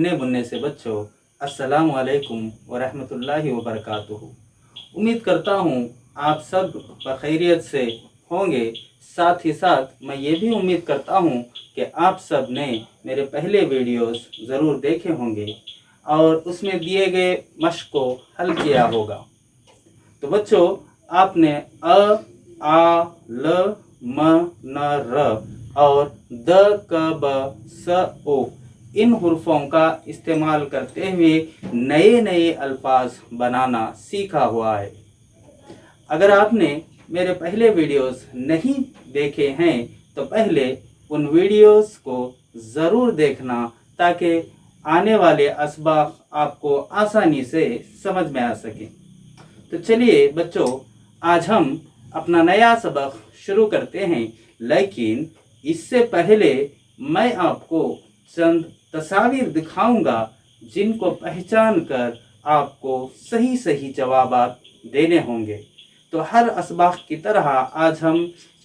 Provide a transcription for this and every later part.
नन्हे मुन्ने से बच्चों, अस्सलामु अलैकुम व रहमतुल्लाहि व बरकातुहू। उम्मीद करता हूँ आप सब बखैरियत से होंगे। साथ ही साथ मैं ये भी उम्मीद करता हूँ कि आप सब ने मेरे पहले वीडियोस ज़रूर देखे होंगे और उसमें दिए गए मश्क को हल किया होगा। तो बच्चों, आपने अ, आ, ल, म, न, र और द, क, ब, स, ओ इन हुर्फों का इस्तेमाल करते हुए नए नए अल्फाज बनाना सीखा हुआ है। अगर आपने मेरे पहले वीडियोस नहीं देखे हैं तो पहले उन वीडियोस को ज़रूर देखना, ताकि आने वाले असबाब आपको आसानी से समझ में आ सके। तो चलिए बच्चों, आज हम अपना नया सबक शुरू करते हैं, लेकिन इससे पहले मैं आपको चंद तस्वीर दिखाऊंगा जिनको पहचान कर आपको सही सही जवाबात देने होंगे। तो हर असबाक की तरह आज हम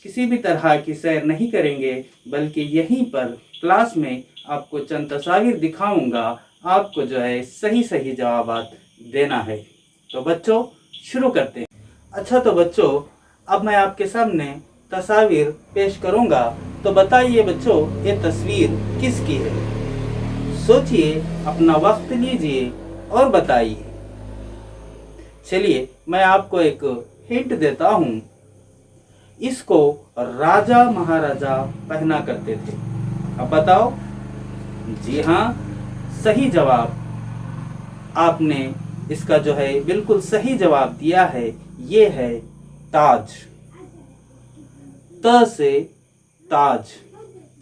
किसी भी तरह की सैर नहीं करेंगे, बल्कि यहीं पर क्लास में आपको चंद तस्वीर दिखाऊंगा, आपको जो है सही सही जवाबात देना है। तो बच्चों, शुरू करते हैं। अच्छा, तो बच्चों, अब मैं आपके सामने तस्वीर पेश करूंगा, तो बताइए बच्चों, ये तस्वीर किसकी है? सोचिए, अपना वक्त लीजिए और बताइए। चलिए, मैं आपको एक हिंट देता हूं। इसको राजा महाराजा पहना करते थे। अब बताओ। जी हाँ, सही जवाब। आपने इसका जो है बिल्कुल सही जवाब दिया है। ये है ताज। त से ताज।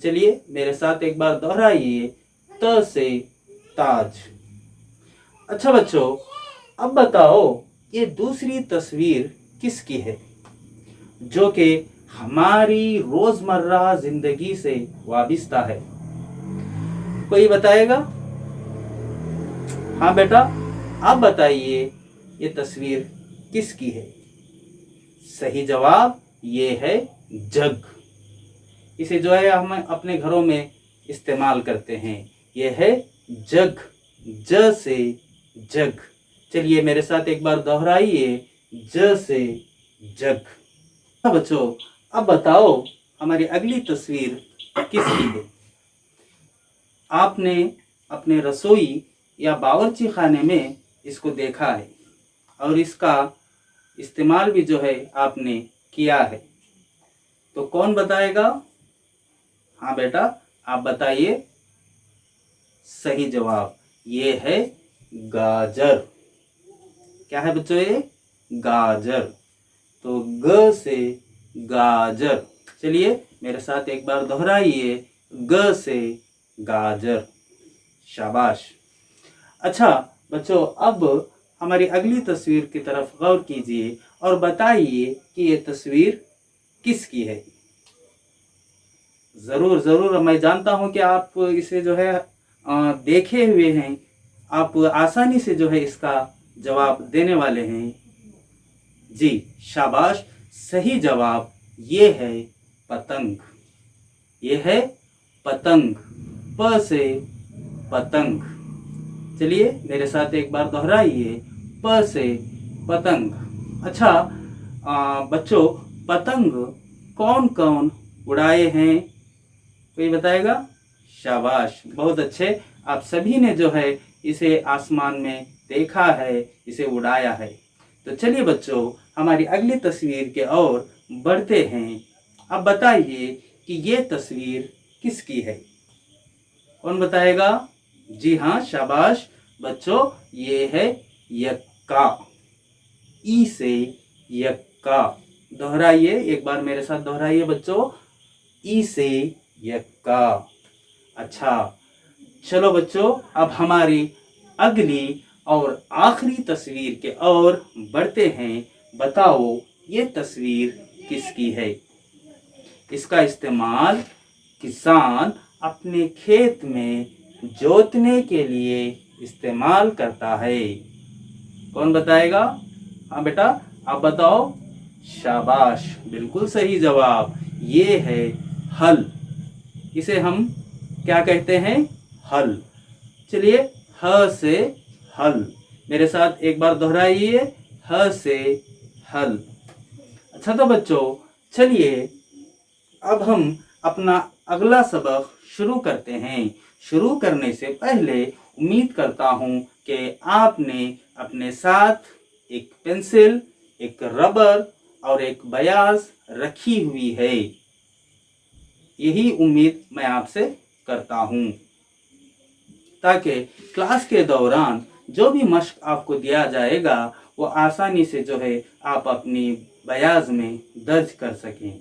चलिए मेरे साथ एक बार दोहराइए, त से ताज। अच्छा बच्चों, अब बताओ, ये दूसरी तस्वीर किसकी है जो कि हमारी रोजमर्रा जिंदगी से वाबिस्ता है? कोई बताएगा? हाँ बेटा, आप बताइए, ये तस्वीर किसकी है? सही जवाब ये है जग। इसे जो है हम अपने घरों में इस्तेमाल करते हैं। ये है जग। ज से जग। चलिए मेरे साथ एक बार दोहराइए, ज से जग। बच्चों, अब बताओ, हमारी अगली तस्वीर किसकी है? आपने अपने रसोई या बावर्ची खाने में इसको देखा है और इसका इस्तेमाल भी जो है आपने किया है। तो कौन बताएगा? हाँ बेटा, आप बताइए। सही जवाब ये है गाजर। क्या है बच्चों? ये गाजर। तो ग से गाजर। चलिए मेरे साथ एक बार दोहराइए, ग से गाजर। शाबाश। अच्छा बच्चों, अब हमारी अगली तस्वीर की तरफ गौर कीजिए और बताइए कि ये तस्वीर किसकी है? ज़रूर ज़रूर, मैं जानता हूं कि आप इसे जो है देखे हुए हैं। आप आसानी से जो है इसका जवाब देने वाले हैं। जी शाबाश, सही जवाब ये है पतंग। ये है पतंग। प से पतंग। चलिए मेरे साथ एक बार दोहराइए, प से पतंग। अच्छा बच्चों, पतंग कौन कौन उड़ाए हैं? कोई बताएगा? शाबाश, बहुत अच्छे। आप सभी ने जो है इसे आसमान में देखा है, इसे उड़ाया है। तो चलिए बच्चों, हमारी अगली तस्वीर के ओर बढ़ते हैं। अब बताइए कि ये तस्वीर किसकी है? कौन बताएगा? जी हाँ, शाबाश बच्चों, ये है यक्का। ई से यक्का। दोहराइए, एक बार मेरे साथ दोहराइए बच्चों, ई से यक्का। अच्छा चलो बच्चों, अब हमारी अगली और आखिरी तस्वीर के ओर बढ़ते हैं। बताओ, ये तस्वीर किसकी है? इसका इस्तेमाल किसान अपने खेत में जोतने के लिए इस्तेमाल करता है। कौन बताएगा? हाँ बेटा, आप बताओ। शाबाश, बिल्कुल सही जवाब। ये है हल। इसे हम क्या कहते हैं? हल। चलिए, ह से हल, मेरे साथ एक बार दोहराइए, ह से हल। अच्छा तो बच्चों, चलिए अब हम अपना अगला सबक शुरू करते हैं। शुरू करने से पहले उम्मीद करता हूँ कि आपने अपने साथ एक पेंसिल, एक रबर और एक बयाज रखी हुई है। यही उम्मीद मैं आपसे करता हूँ, ताकि क्लास के दौरान जो भी मश्क आपको दिया जाएगा वो आसानी से जो है आप अपनी बयाज में दर्ज कर सकें।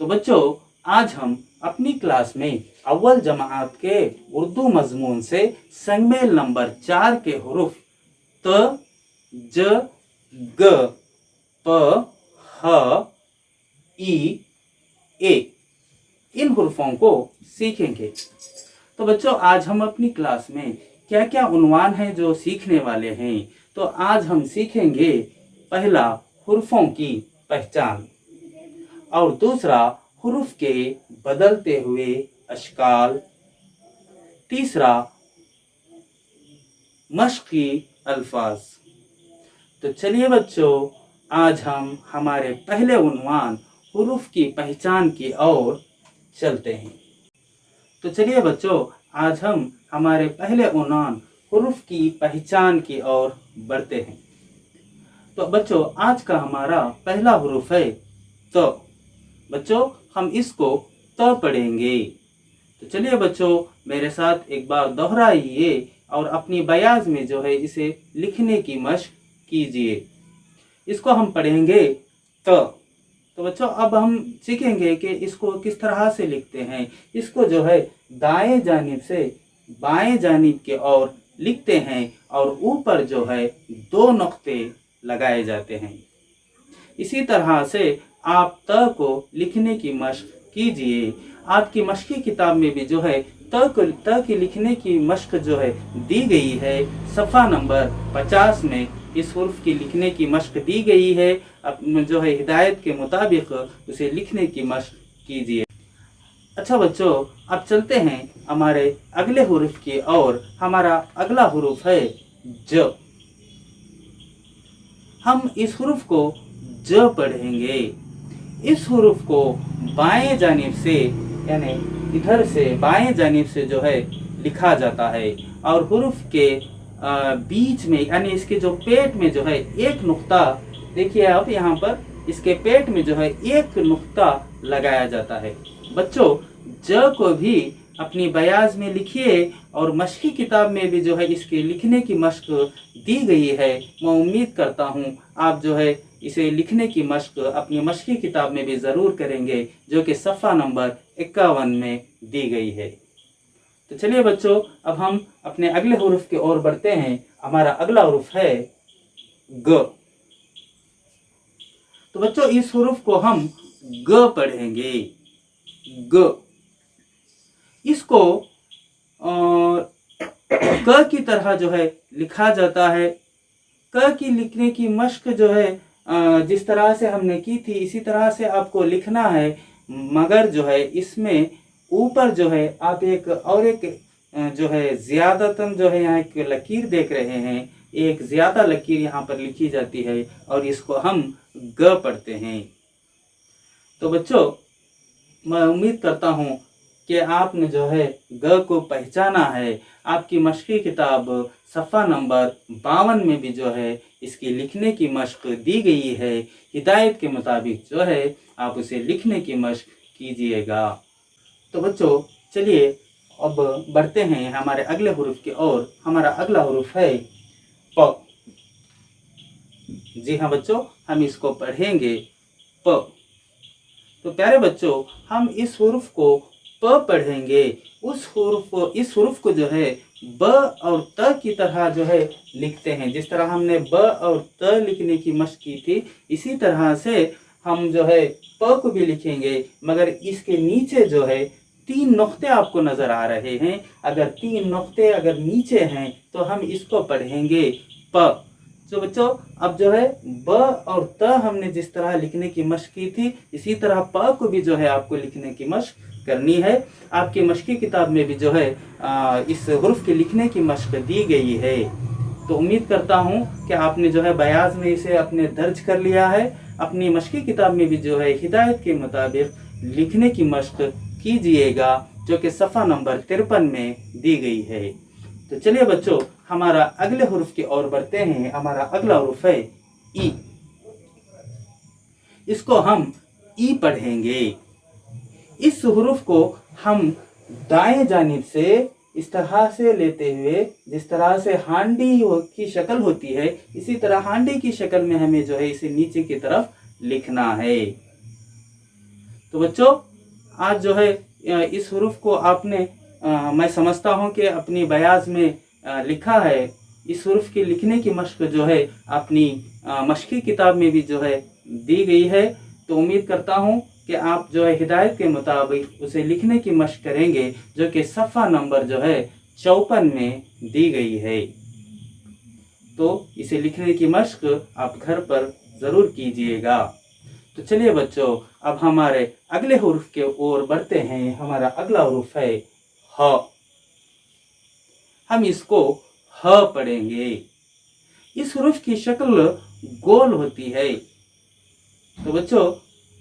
तो बच्चों, आज हम अपनी क्लास में अव्वल जमात के उर्दू मजमून से संगमेल नंबर 4 के हुरूफ त, ज, ग, प, ह, ई, ए, इन हुर्फों को सीखेंगे। तो बच्चों, आज हम अपनी क्लास में क्या क्या उन्वान है जो सीखने वाले हैं। तो आज हम सीखेंगे पहला, हुर्फों की पहचान, और दूसरा, हुरूफ के बदलते हुए अशकाल, तीसरा, मश्की अल्फाज। तो चलिए बच्चों, आज हम हमारे पहले उन्वान हुरूफ की पहचान की ओर चलते हैं। तो चलिए बच्चों, आज हम हमारे पहले उन्वान हुरूफ की पहचान की ओर बढ़ते हैं। तो बच्चों, आज का हमारा पहला हुरूफ है तो। बच्चों, हम इसको त पढ़ेंगे। तो चलिए बच्चों, मेरे साथ एक बार दोहराइए और अपनी बयाज में जो है इसे लिखने की मशक कीजिए। इसको हम पढ़ेंगे त। तो बच्चों, अब हम सीखेंगे कि इसको किस तरह से लिखते हैं। इसको जो है दाएं जानिब से बाएं जानिब के ओर लिखते हैं और ऊपर जो है 2 नुक्ते लगाए जाते हैं। इसी तरह से आप त को लिखने की मशक कीजिए। आपकी मशकी किताब में भी जो है त की लिखने की मशक जो है दी गई है। सफ़ा नंबर 50 में इस हुर्फ की लिखने की मशक दी गई है। अब जो है हिदायत के मुताबिक उसे लिखने की मशक कीजिए। अच्छा बच्चों, अब चलते हैं हमारे अगले हुर्फ की ओर। हमारा अगला हुर्फ है ज। हम इस हुर्फ को ज पढ़ेंगे। इस हुर्फ को बाएं जानिब से, यानी इधर से बाएं जानिब से जो है लिखा जाता है, और हुर्फ के बीच में, यानी इसके जो पेट में जो है एक नुक्ता, देखिए आप यहाँ पर इसके पेट में जो है एक नुक्ता लगाया जाता है। बच्चों, ज को भी अपनी बयाज में लिखिए और मशकी किताब में भी जो है इसके लिखने की मशक दी गई है। मैं उम्मीद करता हूँ आप जो है इसे लिखने की मशक अपनी मशकी किताब में भी ज़रूर करेंगे, जो कि सफ़ा नंबर 51 में दी गई है। तो चलिए बच्चों, अब हम अपने अगले हुर्फ की ओर बढ़ते हैं। हमारा अगला हुर्फ है ग। तो बच्चों, इस हुर्फ को हम ग पढ़ेंगे। ग, इसको क की तरह जो है लिखा जाता है। क की लिखने की मशक जो है जिस तरह से हमने की थी इसी तरह से आपको लिखना है, मगर जो है इसमें ऊपर जो है आप एक जो है ज़्यादातन जो है यहाँ एक लकीर देख रहे हैं। एक ज़्यादा लकीर यहाँ पर लिखी जाती है और इसको हम ग पढ़ते हैं। तो बच्चों, मैं उम्मीद करता हूँ कि आपने जो है ग को पहचाना है। आपकी मशकी किताब सफ़ा नंबर 52 में भी जो है इसकी लिखने की मशक दी गई है। हिदायत के मुताबिक जो है आप उसे लिखने की मशक कीजिएगा। तो बच्चों, चलिए अब बढ़ते हैं हमारे अगले हुर्फ की ओर। हमारा अगला हुर्फ है प। जी हाँ बच्चों, हम इसको पढ़ेंगे प। तो प्यारे बच्चों, हम इस हुर्फ को प पढ़ेंगे। इस हुर्फ को जो है ब और त की तरह जो है लिखते हैं। जिस तरह हमने ब और त लिखने की मशक की थी, इसी तरह से हम जो है प को भी लिखेंगे, मगर इसके नीचे जो है 3 नुक्ते आपको नजर आ रहे हैं। अगर 3 नुक्ते अगर नीचे हैं तो हम इसको पढ़ेंगे प। तो बच्चों, अब जो है ब और त हमने जिस तरह लिखने की मशक की थी, इसी तरह प को भी जो है आपको लिखने की मशक करनी है। आपकी मशक़ी किताब में भी जो है इस हुर्फ के लिखने की मशक़ दी गई है। तो उम्मीद करता हूँ कि आपने जो है बयाज़ में इसे अपने दर्ज कर लिया है। अपनी मशक़ी किताब में भी जो है हिदायत के मुताबिक लिखने की मशक़ कीजिएगा, जो कि सफ़ा नंबर 53 में दी गई है। तो चलिए बच्चों, हमारा अगले हुर्फ की ओर बढ़ते हैं। हमारा अगला हुर्फ है ई। इसको हम ई पढ़ेंगे। इस हुर्फ को हम दाएं जानिब से इस तरह से लेते हुए, जिस तरह से हांडी की शक्ल होती है, इसी तरह हांडी की शक्ल में हमें जो है इसे नीचे की तरफ लिखना है। तो बच्चों, आज जो है इस हुर्फ को आपने मैं समझता हूं कि अपनी बयाज में लिखा है। इस हुर्फ के लिखने की मशक़ जो है अपनी मशक़ी किताब में भी जो है दी गई है। तो उम्मीद करता हूं कि आप जो है हिदायत के मुताबिक उसे लिखने की मशक़ करेंगे, जो कि सफ़ा नंबर जो है 54 में दी गई है। तो इसे लिखने की मशक़ आप घर पर ज़रूर कीजिएगा। तो चलिए बच्चों, अब हमारे अगले हुर्फ के ओर बढ़ते हैं। हमारा अगला हुर्फ है ह। हम इसको ह पढ़ेंगे। इस हुर्फ की शक्ल गोल होती है। तो बच्चों,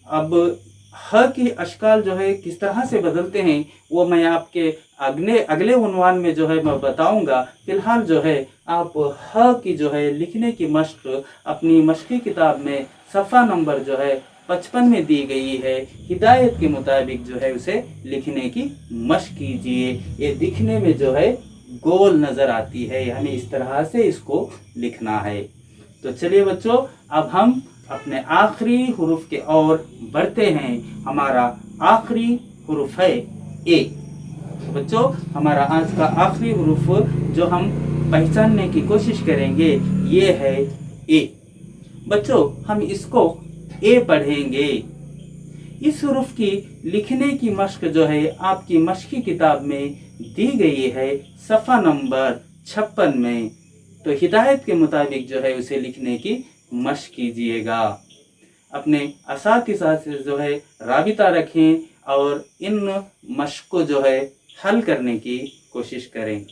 अब ह की अशकाल जो है किस तरह से बदलते हैं वो मैं आपके अगले उन्वान में जो है मैं बताऊंगा। फिलहाल जो है आप ह की जो है लिखने की मशक़ अपनी मशक़ी किताब में सफ़ा नंबर जो है 55 में दी गई है। हिदायत के मुताबिक जो है उसे लिखने की मशक़ कीजिए। ये दिखने में जो है गोल नज़र आती है, हमें इस तरह से इसको लिखना है। तो चलिए बच्चों, अब हम अपने आखिरी हुर्फ के ओर बढ़ते हैं। हमारा आखिरी हुर्फ है ए। तो बच्चों, हमारा आज का आखिरी हुर्फ जो हम पहचानने की कोशिश करेंगे ये है ए। बच्चों, हम इसको ए पढ़ेंगे। इस हुर्फ की लिखने की मशक़ जो है आपकी मशक़ी किताब में दी गई है सफ़ा नंबर 56 में। तो हिदायत के मुताबिक जो है उसे लिखने की मशक़ कीजिएगा। अपने असातिज़ा से जो है राबिता रखें और इन मशक़ को जो है हल करने की कोशिश करें।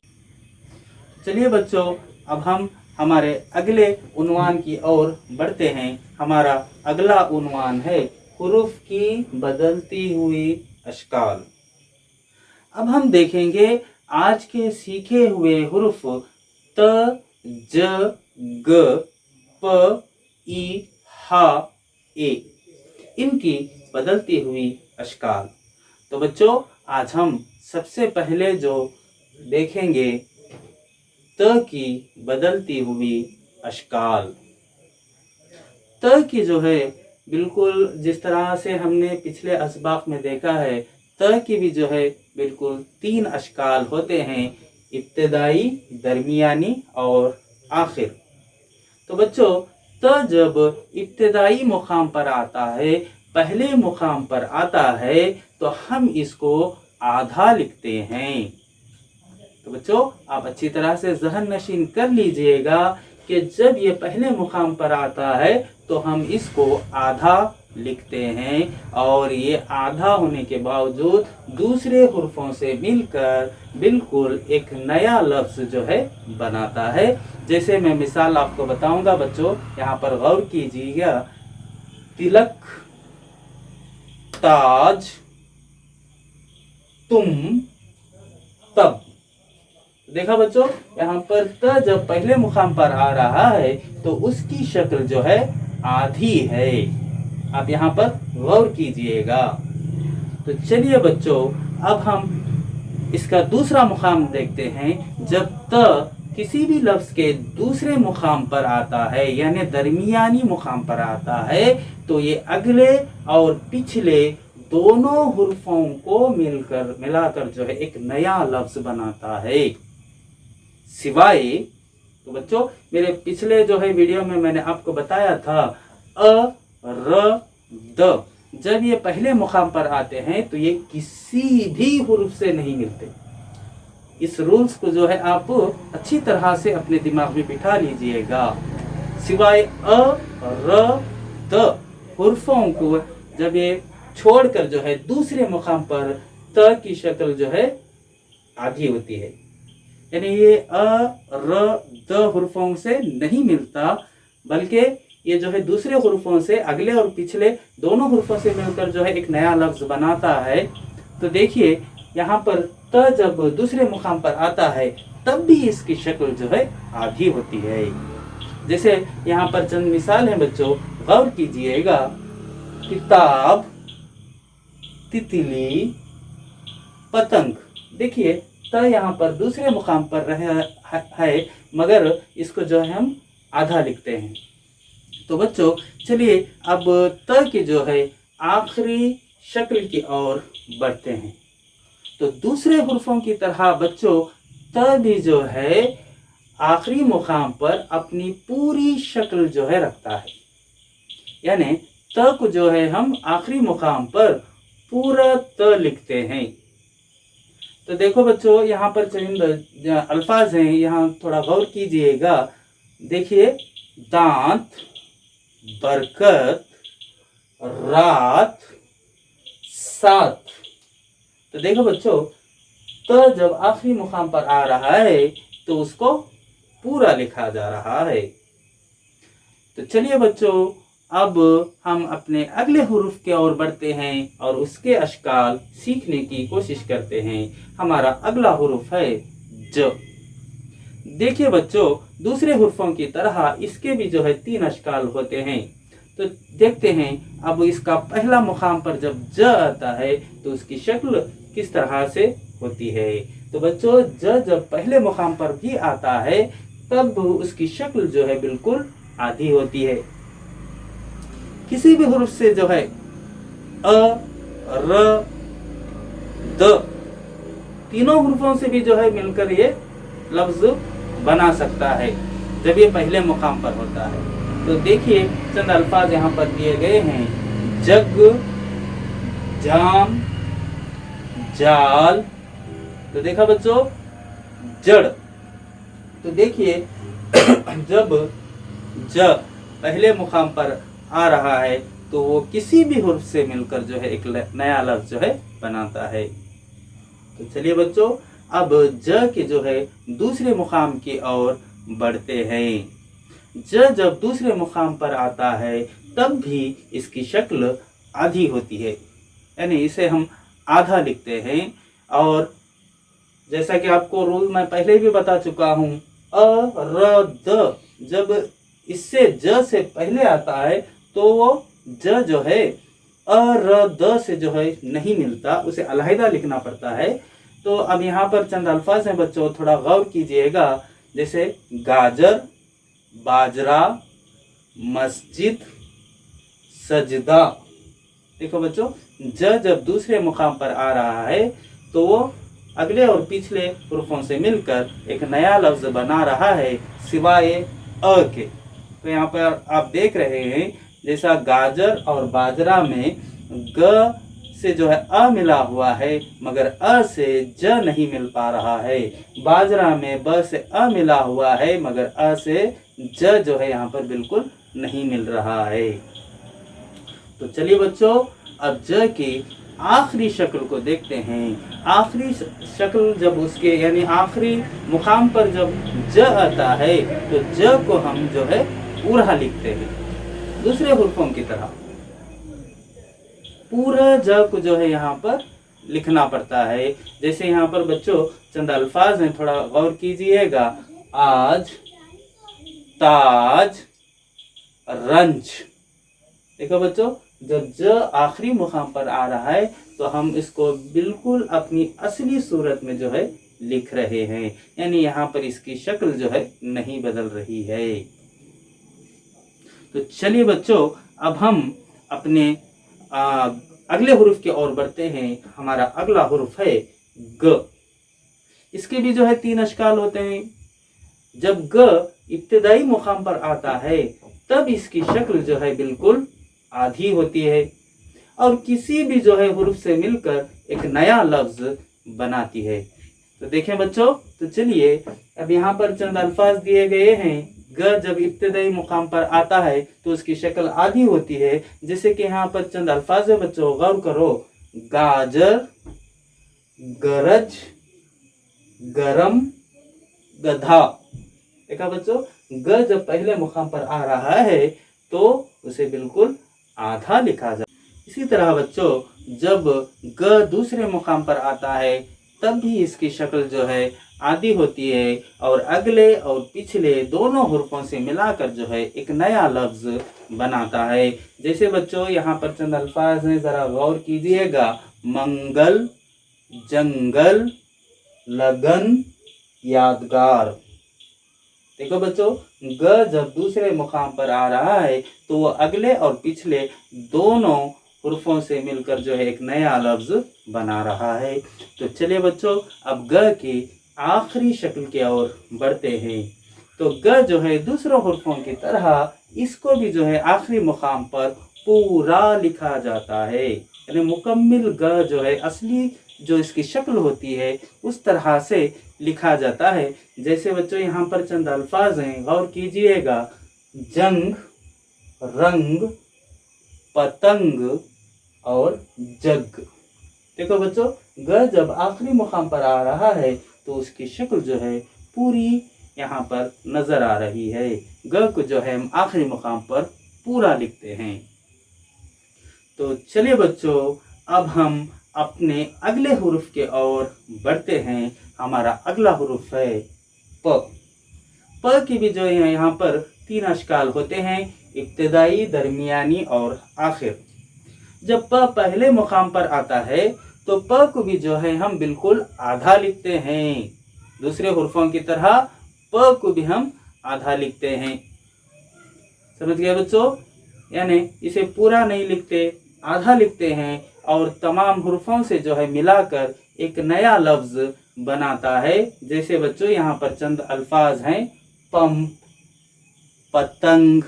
चलिए बच्चों, अब हम हमारे अगले उन्वान की ओर बढ़ते हैं। हमारा अगला उन्वान है हुर्फ की बदलती हुई अशकाल। अब हम देखेंगे आज के सीखे हुए हुर्फ त, ज, ग, प, ई, हा, ए, इनकी बदलती हुई अशकाल। तो बच्चों, आज हम सबसे पहले जो देखेंगे त की बदलती हुई अशकाल। त की जो है बिल्कुल जिस तरह से हमने पिछले असबाक में देखा है, त की भी जो है बिल्कुल 3 अशकाल होते हैं, इब्तिदाई, दरमियानी और आखिर। तो बच्चों, त जब इब्तिदाई मुकाम पर आता है, पहले मुकाम पर आता है, तो हम इसको आधा लिखते हैं। तो बच्चों, आप अच्छी तरह से ज़हन नशीन कर लीजिएगा कि जब ये पहले मुकाम पर आता है तो हम इसको आधा लिखते हैं, और ये आधा होने के बावजूद दूसरे हुर्फों से मिलकर बिल्कुल एक नया लफ्ज़ जो है बनाता है। जैसे मैं मिसाल आपको बताऊंगा बच्चों, यहाँ पर गौर कीजिएगा। तिलक, ताज, तुम, तब। देखा बच्चों, यहाँ पर त जब पहले मुकाम पर आ रहा है तो उसकी शक्ल जो है आधी है। आप यहाँ पर गौर कीजिएगा। तो चलिए बच्चों, अब हम इसका दूसरा मुकाम देखते हैं। जब त किसी भी लफ्ज़ के दूसरे मुकाम पर आता है, यानी दरमियानी मुकाम पर आता है, तो ये अगले और पिछले दोनों हुर्फों को मिलाकर जो है एक नया लफ्ज़ बनाता है। सिवाय, तो बच्चों मेरे पिछले जो है वीडियो में मैंने आपको बताया था अ, र, द जब ये पहले मुकाम पर आते हैं तो ये किसी भी हुर्फ से नहीं मिलते। इस रूल्स को जो है आप अच्छी तरह से अपने दिमाग में बिठा लीजिएगा। सिवाय अ, र, द हुर्फों को जब ये छोड़कर जो है दूसरे मुकाम पर त की शक्ल जो है आधी होती है। यानी ये अ र द हुर्फों से नहीं मिलता, बल्कि ये जो है दूसरे हुर्फों से, अगले और पिछले दोनों हुर्फों से मिलकर जो है एक नया लफ्ज बनाता है। तो देखिए यहाँ पर त जब दूसरे मुकाम पर आता है तब भी इसकी शक्ल जो है आधी होती है। जैसे यहाँ पर चंद मिसाल है बच्चों, गौर कीजिएगा। किताब, तितली, पतंग। देखिए त यहाँ पर दूसरे मुकाम पर है, मगर इसको जो है हम आधा लिखते हैं। तो बच्चों चलिए अब त की जो है आखिरी शक्ल की ओर बढ़ते हैं। तो दूसरे हुर्फों की तरह बच्चों त भी जो है आखिरी मुकाम पर अपनी पूरी शक्ल जो है रखता है। यानी त को जो है हम आखिरी मुकाम पर पूरा त लिखते हैं। तो देखो बच्चों यहाँ पर चंद अल्फाज हैं, यहाँ थोड़ा गौर कीजिएगा। देखिए दांत, बरकत, रात, सात। तो देखो बच्चों तो जब आखिरी मुकाम पर आ रहा है तो उसको पूरा लिखा जा रहा है। तो चलिए बच्चों अब हम अपने अगले हुरूफ की ओर बढ़ते हैं और उसके अशकाल सीखने की कोशिश करते हैं। हमारा अगला हुरूफ है ज। देखिए बच्चों दूसरे हुर्फों की तरह इसके भी जो है 3 अशकाल होते हैं। तो देखते हैं अब इसका पहला मुकाम पर जब ज आता है तो उसकी शक्ल किस तरह से होती है। तो बच्चों ज जब पहले मुकाम पर भी आता है तब उसकी शक्ल जो है बिल्कुल आधी होती है। किसी भी हुर्फ से जो है अ, र, द, तीनों हुर्फों से भी जो है मिलकर ये लफ्ज बना सकता है जब ये पहले मुकाम पर होता है। तो देखिए चंद अल्फाज यहाँ पर दिए गए हैं। जग, जाम, जाल। तो देखा बच्चों जड़। तो देखिए जब ज पहले मुकाम पर आ रहा है तो वो किसी भी हुर्फ से मिलकर जो है एक नया लफ्ज जो है बनाता है। तो चलिए बच्चों अब ज के जो है दूसरे मुकाम की ओर बढ़ते हैं। ज जब दूसरे मुकाम पर आता है तब भी इसकी शक्ल आधी होती है, यानी इसे हम आधा लिखते हैं। और जैसा कि आपको रूल मैं पहले भी बता चुका हूँ, अ र द जब इससे ज से पहले आता है तो वो ज जो है अ र द से जो है नहीं मिलता, उसे अलहदा लिखना पड़ता है। तो अब यहाँ पर चंद अल्फाज हैं बच्चों, थोड़ा गौर कीजिएगा। जैसे गाजर, बाजरा, मस्जिद, सजदा। देखो बच्चों ज जब दूसरे मुकाम पर आ रहा है तो वो अगले और पिछले हुर्फों से मिलकर एक नया लफ्ज बना रहा है सिवाय अ के। तो यहाँ पर आप देख रहे हैं जैसा गाजर और बाजरा में ग से जो है अ मिला हुआ है मगर अ से ज नहीं मिल पा रहा है। बाजरा में ब से अ मिला हुआ है मगर अ से ज जो है यहाँ पर बिल्कुल नहीं मिल रहा है। तो चलिए बच्चों अब ज की आखिरी शक्ल को देखते हैं। आखिरी शक्ल जब उसके यानी आखिरी मुकाम पर जब ज आता है तो ज को हम जो है पूरा लिखते हैं दूसरे हुर्फों की तरह। पूरा ज को जो है यहाँ पर लिखना पड़ता है। जैसे यहाँ पर बच्चों चंद अल्फाज हैं, थोड़ा गौर कीजिएगा। आज, ताज, रंज। देखो बच्चों जब ज आखिरी मुकाम पर आ रहा है तो हम इसको बिल्कुल अपनी असली सूरत में जो है लिख रहे हैं, यानी यहाँ पर इसकी शक्ल जो है नहीं बदल रही है। तो चलिए बच्चों अब हम अपने अगले हुर्फ की ओर बढ़ते हैं। हमारा अगला हुर्फ है ग। इसके भी जो है 3 अशकाल होते हैं। जब ग इब्तिदाई मुकाम पर आता है तब इसकी शक्ल जो है बिल्कुल आधी होती है और किसी भी जो है हुर्फ से मिलकर एक नया लफ्ज बनाती है। तो देखें बच्चों, तो चलिए अब यहाँ पर चंद अल्फाज दिए गए हैं। ग जब इब्तिदाई मुकाम पर आता है तो उसकी शक्ल आधी होती है। जैसे कि यहाँ पर चंद अल्फाज है बच्चों, गौर करो। गाजर, गरज, गरम, गधा। देखा बच्चों, ग जब पहले मुकाम पर आ रहा है तो उसे बिल्कुल आधा लिखा जाए। इसी तरह बच्चों, जब ग दूसरे मुकाम पर आता है तब भी इसकी शक्ल जो है आधी होती है और अगले और पिछले दोनों हुर्फों से मिलाकर जो है एक नया लफ्ज बनाता है। जैसे बच्चों यहाँ पर चंद अल्फाज हैं, जरा गौर कीजिएगा। मंगल, जंगल, लगन, यादगार। देखो बच्चों, ग जब दूसरे मुकाम पर आ रहा है तो वो अगले और पिछले दोनों हुर्फों से मिलकर जो है एक नया लफ्ज बना रहा है। तो चलिए बच्चों, अब ग की आखिरी शक्ल की ओर बढ़ते हैं। तो ग जो है दूसरों हुर्फों की तरह इसको भी जो है आखिरी मुकाम पर पूरा लिखा जाता है, यानी मुकम्मिल ग जो है असली जो इसकी शक्ल होती है उस तरह से लिखा जाता है। जैसे बच्चों यहाँ पर चंद अल्फाज हैं, गौर कीजिएगा। जंग, रंग, पतंग और जग। देखो बच्चों, ग जब आखिरी मुकाम पर आ रहा है तो उसकी शक्ल जो है पूरी यहाँ पर नजर आ रही है। ग को जो है हम आखिरी मुकाम पर पूरा लिखते हैं। तो चलिए बच्चों, अब हम अपने अगले हुर्फ के ओर बढ़ते हैं। हमारा अगला हुर्फ है प। प की भी जो है यहाँ पर 3 अशकाल होते हैं, इब्तिदाई, दरमियानी और आखिर। जब प पहले मुकाम पर आता है तो प को भी जो है हम बिल्कुल आधा लिखते हैं। दूसरे हुर्फों की तरह प को भी हम आधा लिखते हैं। समझ गए बच्चों? यानी इसे पूरा नहीं लिखते, आधा लिखते हैं और तमाम हुर्फों से जो है मिलाकर एक नया लफ्ज बनाता है। जैसे बच्चों यहाँ पर चंद अल्फाज हैं। पंप, पतंग,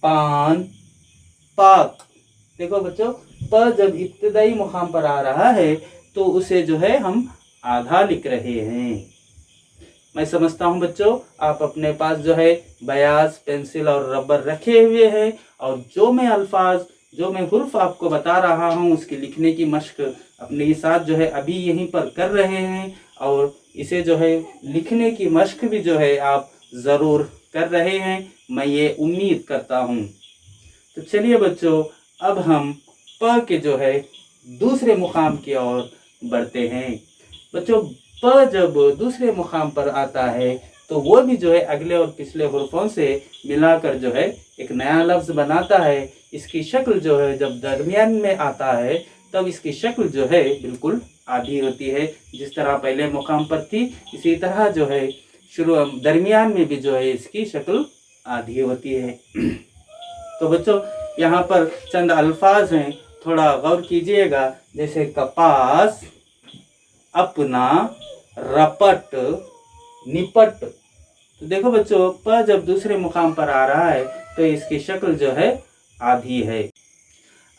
पान, पाक। देखो बच्चों, प जब इब्तिदाई मुकाम पर आ रहा है तो उसे जो है हम आधा लिख रहे हैं। मैं समझता हूं बच्चों आप अपने पास जो है बयाज, पेंसिल और रबर रखे हुए हैं और जो मैं हुर्फ आपको बता रहा हूं उसकी लिखने की मश्क अपने साथ जो है अभी यहीं पर कर रहे हैं और इसे जो है लिखने की मश्क भी जो है आप ज़रूर कर रहे हैं, मैं ये उम्मीद करता हूं। तो चलिए बच्चों, अब हम प के जो है दूसरे मुकाम की ओर बढ़ते हैं। बच्चों, प जब दूसरे मुकाम पर आता है तो वो भी जो है अगले और पिछले हुर्फों से मिलाकर जो है एक नया लफ्ज बनाता है। इसकी शक्ल जो है जब दरमियान में आता है तब इसकी शक्ल जो है बिल्कुल आधी होती है। जिस तरह पहले मुकाम पर थी इसी तरह जो है शुरू दरमियान में भी जो है इसकी शक्ल आधी होती है। तो बच्चों यहाँ पर चंद अल्फाज हैं, थोड़ा गौर कीजिएगा। जैसे कपास, अपना, रपट, निपट। तो देखो बच्चों, प जब दूसरे मुकाम पर आ रहा है तो इसकी शक्ल जो है आधी है।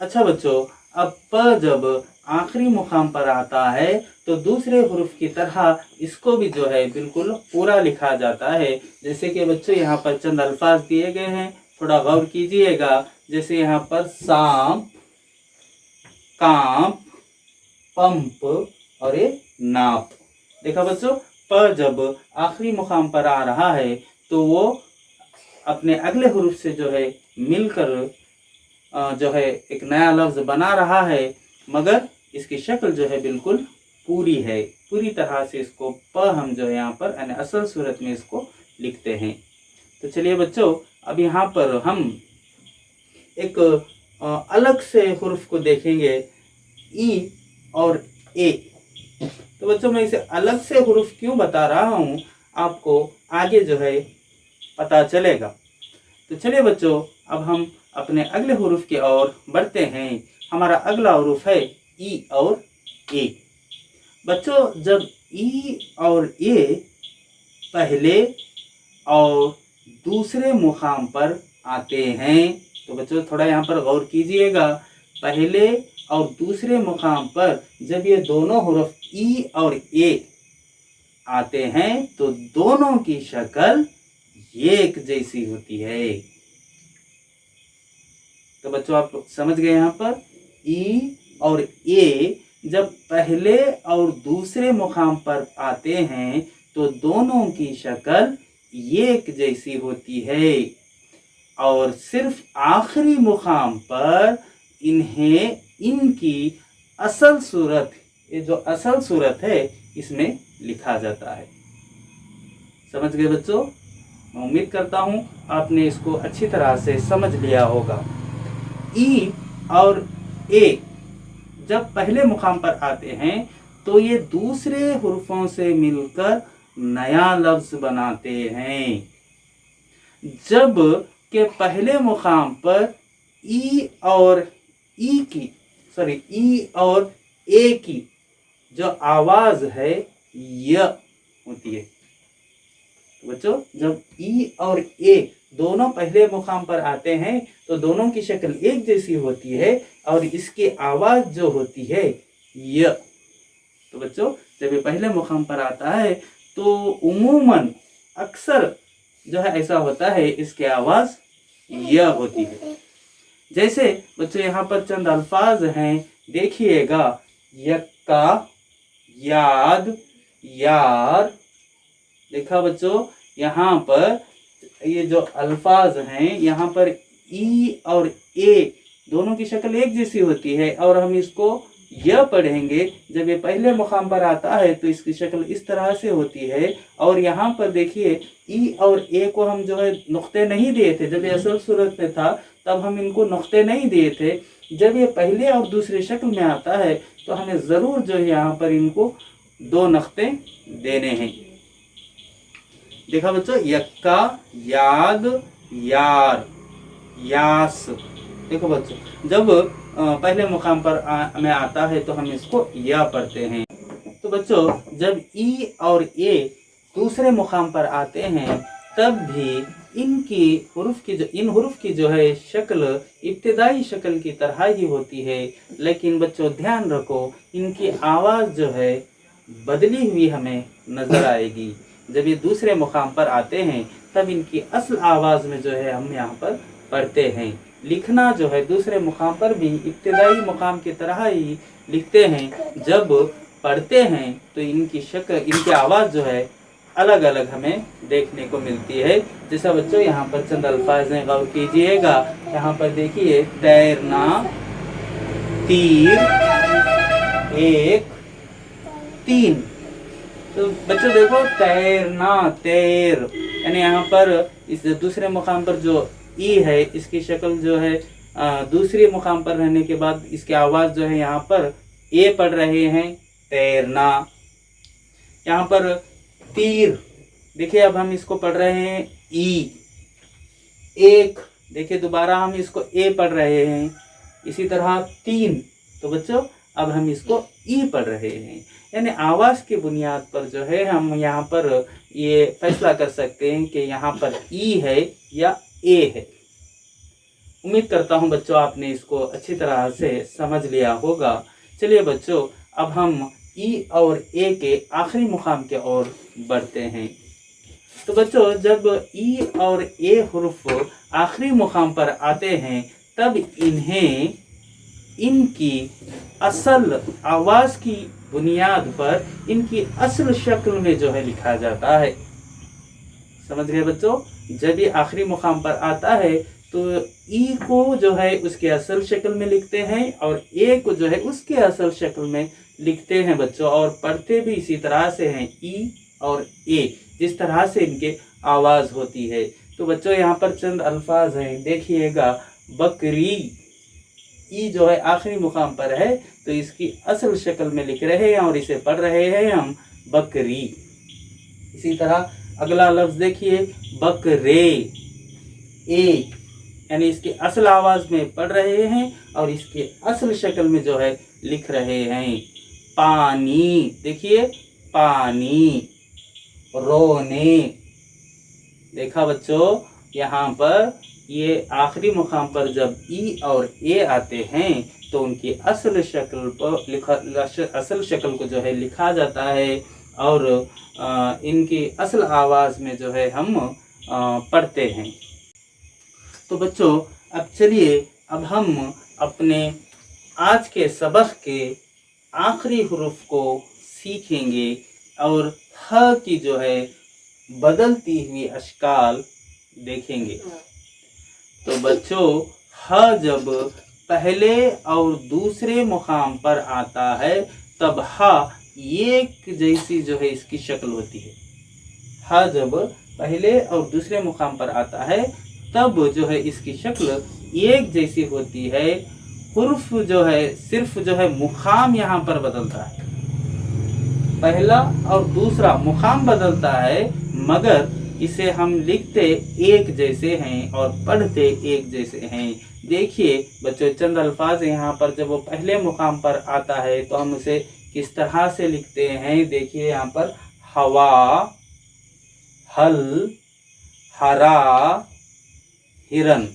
अच्छा बच्चों, अब प जब आखिरी मुकाम पर आता है तो दूसरे हुर्फ की तरह इसको भी जो है बिल्कुल पूरा लिखा जाता है। जैसे कि बच्चों यहाँ पर चंद अल्फाज दिए गए हैं, थोड़ा गौर कीजिएगा। जैसे यहाँ पर सांप, कांप, पंप और ये नाप। देखा बच्चों, प जब आखिरी मुकाम पर आ रहा है तो वो अपने अगले हुर्फ से जो है मिलकर जो है एक नया लफ्ज बना रहा है, मगर इसकी शक्ल जो है बिल्कुल पूरी है। पूरी तरह से इसको प हम जो है यहाँ पर यानी असल सूरत में इसको लिखते हैं। तो चलिए बच्चों, अब यहाँ पर हम एक अलग से हुर्फ को देखेंगे, ई और ए। तो बच्चों, मैं इसे अलग से हुर्फ क्यों बता रहा हूँ आपको आगे जो है पता चलेगा। तो चलिए बच्चों, अब हम अपने अगले हुर्फ की ओर बढ़ते हैं। हमारा अगला हुर्फ है ई और ए। बच्चों, जब ई और ए पहले और दूसरे मुकाम पर आते हैं तो बच्चों थोड़ा यहाँ पर गौर कीजिएगा। पहले और दूसरे मुकाम पर जब ये दोनों हुर्फ ई और ए आते हैं तो दोनों की शक्ल एक जैसी होती है। तो बच्चों आप समझ गए, यहाँ पर ई और ए जब पहले और दूसरे मुकाम पर आते हैं तो दोनों की शक्ल एक जैसी होती है और सिर्फ आखिरी मुकाम पर इनकी असल सूरत, ये जो असल सूरत है इसमें लिखा जाता है। समझ गए बच्चों? मैं उम्मीद करता हूँ आपने इसको अच्छी तरह से समझ लिया होगा। ई और ए जब पहले मुकाम पर आते हैं तो ये दूसरे हुर्फों से मिलकर नया लफ्ज बनाते हैं। जब के पहले मुकाम पर ई और ए की जो आवाज है य होती है। तो बच्चों जब ई और ए दोनों पहले मुकाम पर आते हैं तो दोनों की शक्ल एक जैसी होती है और इसकी आवाज जो होती है य। तो बच्चों जब ये पहले मुकाम पर आता है तो उमूमन अक्सर जो है ऐसा होता है इसकी आवाज य होती है। जैसे बच्चों यहाँ पर चंद अल्फाज हैं, देखिएगा, यक्का, याद, यार। देखा बच्चों यहाँ पर ये जो अल्फाज हैं यहाँ पर ई और ए दोनों की शक्ल एक जैसी होती है और हम इसको यह पढ़ेंगे। जब ये पहले मुकाम पर आता है तो इसकी शक्ल इस तरह से होती है और यहाँ पर देखिए ई और ए को हम जो है नुक्ते नहीं दिए थे। जब ये असल सूरत में था तब हम इनको नुक्ते नहीं दिए थे। जब ये पहले और दूसरे शक्ल में आता है तो हमें ज़रूर जो है यहाँ पर इनको दो नुक्ते देने हैं। देखा बच्चों, यक्का, याद, यार, यास। देखो बच्चों जब पहले मुकाम पर में आता है तो हम इसको या पढ़ते हैं। तो बच्चों जब ई और ए दूसरे मुकाम पर आते हैं तब भी इन हुरूफ की जो है शक्ल इब्तिदाई शक्ल की तरह ही होती है। लेकिन बच्चों ध्यान रखो इनकी आवाज़ जो है बदली हुई हमें नज़र आएगी। जब ये दूसरे मुकाम पर आते हैं तब इनकी असल आवाज़ में जो है हम यहाँ पर पढ़ते हैं। लिखना जो है दूसरे मुकाम पर भी इब्तिदाई मुकाम की तरह ही लिखते हैं। जब पढ़ते हैं तो इनकी आवाज़ जो है अलग अलग हमें देखने को मिलती है। जैसा बच्चों यहाँ पर चंद अल्फाज हैं, गौर कीजिएगा। यहाँ पर देखिए, तैरना, तीर, एक, तीन। तो बच्चों देखो, तैरना, तैर, यानी यहाँ पर इस दूसरे मुकाम पर जो ई है इसकी शक्ल जो है दूसरे मुकाम पर रहने के बाद इसकी आवाज़ जो है यहाँ पर ए पढ़ रहे हैं, तैरना। यहाँ पर तीर देखिए, अब हम इसको पढ़ रहे हैं ई। एक देखिए, दोबारा हम इसको ए पढ़ रहे हैं। इसी तरह तीन, तो बच्चों अब हम इसको ई पढ़ रहे हैं। यानी आवाज़ की बुनियाद पर जो है हम यहाँ पर ये फैसला कर सकते हैं कि यहाँ पर ई है या ए है। उम्मीद करता हूँ बच्चों आपने इसको अच्छी तरह से समझ लिया होगा। चलिए बच्चों अब हम ई और ए के आखिरी मुकाम की ओर बढ़ते हैं। तो बच्चों जब ई और ए हुर्फ आखिरी मुकाम पर आते हैं तब इन्हें इनकी असल आवाज़ की बुनियाद पर इनकी असल शक्ल में जो है लिखा जाता है। समझ गए बच्चों? जब ये आखिरी मुकाम पर आता है तो ई को जो है उसके असल शक्ल में लिखते हैं और ए को जो है उसके असल शक्ल में लिखते हैं बच्चों, और पढ़ते भी इसी तरह से हैं, ई और ए, जिस तरह से इनके आवाज़ होती है। तो बच्चों यहाँ पर चंद अल्फाज हैं, देखिएगा। बकरी, ई जो है आखिरी मुकाम पर है तो इसकी असल शक्ल में लिख रहे हैं और इसे पढ़ रहे हैं हम, बकरी। इसी तरह अगला लफ्ज़ देखिए, बकरे, ए, यानी इसकी असल आवाज़ में पढ़ रहे हैं और इसकी असल शक्ल में जो है लिख रहे हैं। पानी, देखिए, पानी। रोने, देखा बच्चों यहाँ पर ये आखिरी मुकाम पर जब ई और ए आते हैं तो उनकी असल शक्ल पर असल शक्ल को जो है लिखा जाता है और इनकी असल आवाज़ में जो है हम पढ़ते हैं। तो बच्चों अब चलिए अब हम अपने आज के सबक के आखिरी हुरूफ को सीखेंगे और ह की जो है बदलती हुई अशकाल देखेंगे। तो बच्चों, ह जब पहले और दूसरे मुकाम पर आता है तब ह एक जैसी जो है इसकी शक्ल होती है। ह जब पहले और दूसरे मुकाम पर आता है तब जो है इसकी शक्ल एक जैसी होती है। हुर्फ जो है सिर्फ जो है मुकाम यहाँ पर बदलता है, पहला और दूसरा मुकाम बदलता है, मगर इसे हम लिखते एक जैसे हैं और पढ़ते एक जैसे हैं। देखिए बच्चों, चंद अल्फाज यहाँ पर जब वो पहले मुकाम पर आता है तो हम उसे किस तरह से लिखते हैं। देखिए यहाँ पर हवा, हल, हरा, हिरन।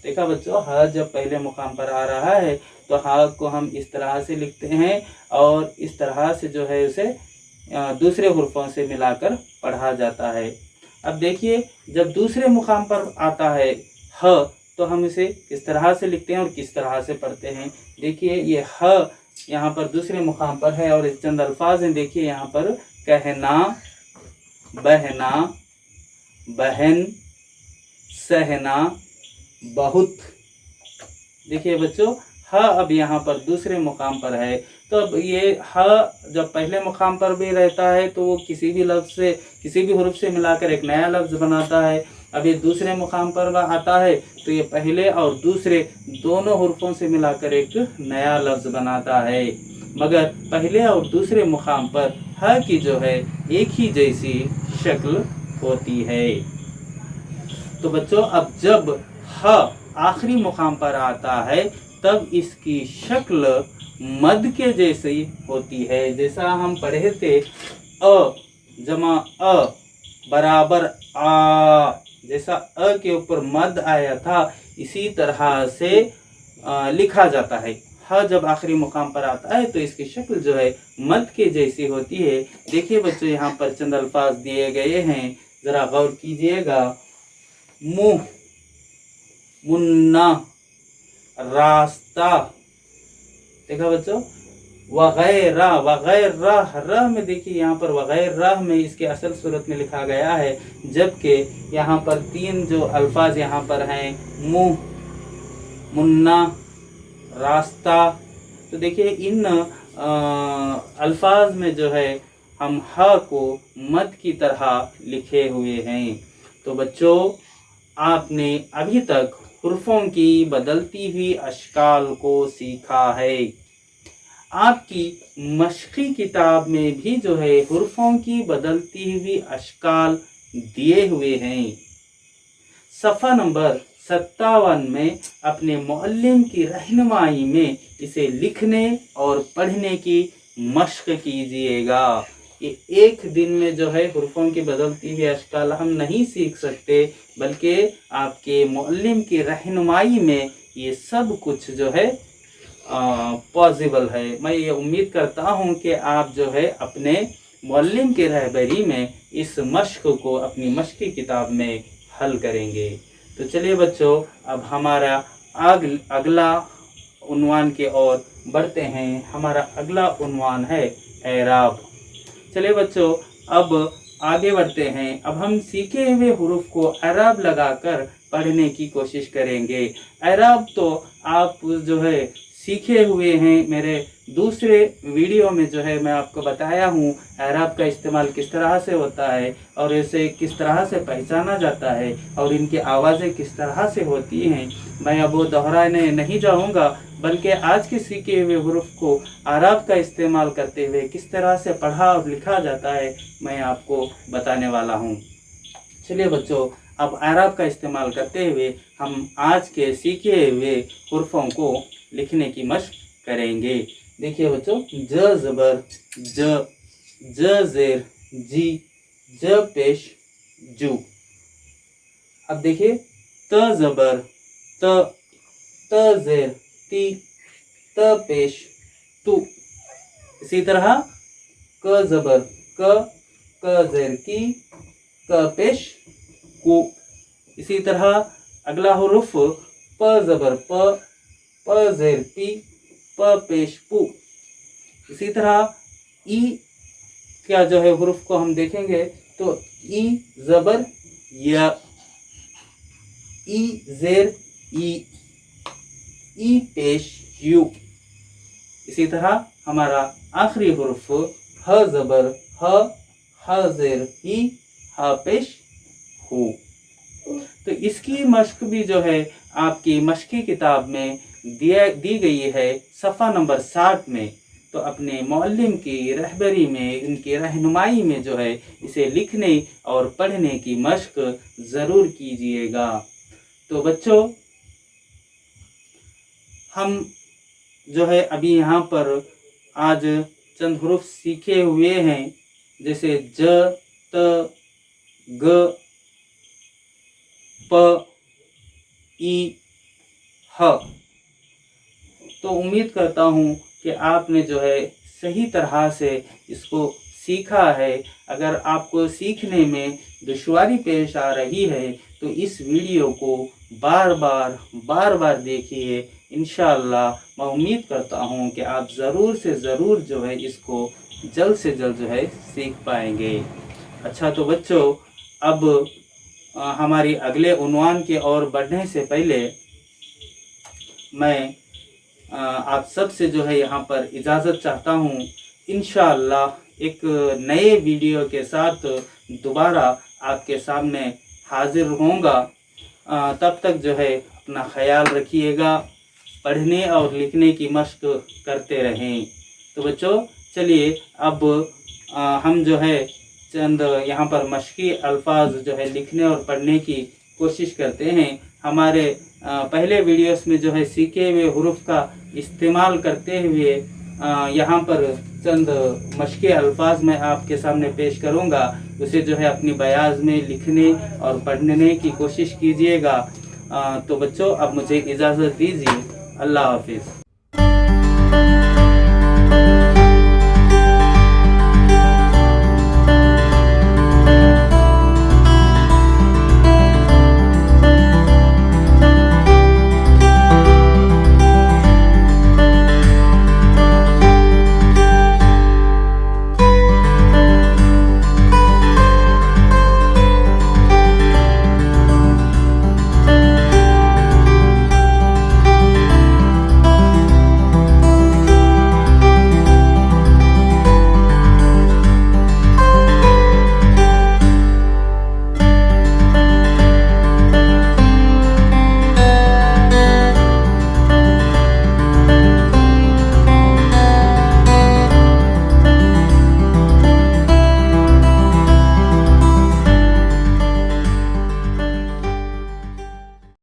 देखा बच्चों, ह जब पहले मुकाम पर आ रहा है तो ह को हम इस तरह से लिखते हैं और इस तरह से जो है उसे दूसरे हुर्फों से मिलाकर पढ़ा जाता है। अब देखिए, जब दूसरे मुकाम पर आता है ह तो हम इसे किस तरह से लिखते हैं और किस तरह से पढ़ते हैं। देखिए ये ह यहाँ पर दूसरे मुकाम पर है और इस चंद अल्फाज हैं। देखिए यहाँ पर कहना, बहना, बहन, सहना, बहुत। देखिए बच्चों, ह अब यहाँ पर दूसरे मुकाम पर है। तो अब ये ह जब पहले मुकाम पर भी रहता है तो वो किसी भी लफ्ज़ से, किसी भी हुर्फ से मिलाकर एक नया लफ्ज़ बनाता है। अब ये दूसरे मुकाम पर आता है तो ये पहले और दूसरे दोनों हुर्फों से मिलाकर एक नया लफ्ज़ बनाता है, मगर पहले और दूसरे मुकाम पर ह की जो है एक ही जैसी शक्ल होती है। तो बच्चों, अब जब ह आखिरी मुकाम पर आता है तब इसकी शक्ल मद के जैसी होती है। जैसा हम पढ़े थे, अ जमा अ बराबर आ, जैसा अ के ऊपर मद आया था इसी तरह से लिखा जाता है। ह जब आखिरी मुकाम पर आता है तो इसकी शक्ल जो है मद के जैसी होती है। देखिए बच्चों, यहाँ पर चंद अल्फाज दिए गए हैं, जरा गौर कीजिएगा। मुंह, मुन्ना, रास्ता। देखा बच्चों, वगैरह, वगैरह रह में देखिए यहाँ पर वगैरह में इसके असल सूरत में लिखा गया है, जबकि यहाँ पर तीन जो अल्फाज यहाँ पर हैं, मुंह, मुन्ना, रास्ता। तो देखिए इन अल्फाज में जो है हम ह को मद की तरह लिखे हुए हैं। तो बच्चों, आपने अभी तक हुर्फों की बदलती हुई अशकाल को सीखा है। आपकी मश्की किताब में भी जो है हुर्फों की बदलती हुई अशकाल दिए हुए हैं। सफ़ा नंबर 57 में अपने मुअल्लिम की रहनुमाई में इसे लिखने और पढ़ने की मश्क कीजिएगा। ये एक दिन में जो है हुर्फों की बदलती हुई अशकाल हम नहीं सीख सकते, बल्कि आपके मुअल्लिम की रहनुमाई में ये सब कुछ जो है पॉसिबल है। मैं ये उम्मीद करता हूँ कि आप जो है अपने मुअल्लिम की रहबरी में इस मश्क को अपनी मश्की किताब में हल करेंगे। तो चलिए बच्चों, अब हमारा अगला उन्वान की ओर बढ़ते हैं। हमारा अगला उन्वान है एराब। चलिए बच्चों, अब आगे बढ़ते हैं। अब हम सीखे हुए हुरूफ को एराब लगाकर पढ़ने की कोशिश करेंगे। एराब तो आप जो है सीखे हुए हैं, मेरे दूसरे वीडियो में जो है मैं आपको बताया हूँ एराब का इस्तेमाल किस तरह से होता है और इसे किस तरह से पहचाना जाता है और इनकी आवाज़ें किस तरह से होती हैं। मैं अब वो दोहराने नहीं जाऊँगा, बल्कि आज के सीखे हुए हुरूफ को एराब का इस्तेमाल करते हुए किस तरह से पढ़ा और लिखा जाता है मैं आपको बताने वाला हूँ। चलिए बच्चों, अब एराब का इस्तेमाल करते हुए हम आज के सीखे हुए हुर्फों को लिखने की मशक करेंगे। देखिए बच्चों, ज ज़बर ज, ज ज़ेर जी, ज पेश जू। अब देखिए, त ज़बर त, त ज़ेर ती, त पेश तू। इसी तरह क ज़बर क ज़ेर की, क पेश को। इसी तरह अगला हुरूफ प ज़बर प, प ज़ेर पी, प पेश पू। इसी तरह ई क्या जो है हुरूफ को हम देखेंगे तो ई ज़बर या, ई ज़ेर ई पेश यू। इसी तरह हमारा आखिरी हुरूफ ह ज़बर ह ज़ेर ही, हा पेश हु। तो इसकी मश्क भी जो है आपकी मश्की किताब में दी गई है सफ़ा नंबर 60 में। तो अपने मौल्लिम की रहबरी में, इनकी रहनुमाई में जो है इसे लिखने और पढ़ने की मश्क ज़रूर कीजिएगा। तो बच्चों, हम जो है अभी यहाँ पर आज चंद हुरूफ सीखे हुए हैं, जैसे ज, त, ग, प, ई, ह। तो उम्मीद करता हूँ कि आपने जो है सही तरह से इसको सीखा है। अगर आपको सीखने में दुश्वारी पेश आ रही है तो इस वीडियो को बार बार देखिए। इंशाअल्लाह मैं उम्मीद करता हूँ कि आप ज़रूर से ज़रूर जो है इसको जल्द से जल्द जो है सीख पाएंगे। अच्छा, तो बच्चों, अब हमारी अगले उन्वान की ओर बढ़ने से पहले मैं आप सब से जो है यहाँ पर इजाज़त चाहता हूँ। इंशाअल्लाह एक नए वीडियो के साथ दोबारा आपके सामने हाजिर होऊंगा। तब तक जो है अपना ख्याल रखिएगा, पढ़ने और लिखने की मश्क करते रहें। तो बच्चों, चलिए अब हम जो है चंद यहाँ पर मश्की अल्फाज जो है लिखने और पढ़ने की कोशिश करते हैं। हमारे पहले वीडियोस में जो है सीखे हुए हुरूफ का इस्तेमाल करते हुए यहाँ पर चंद मश्की अल्फाज मैं आपके सामने पेश करूँगा। उसे जो है अपनी बयाज में लिखने और पढ़ने की कोशिश कीजिएगा। तो बच्चों, अब मुझे इजाज़त दीजिए। अल्लाह हाफिज़।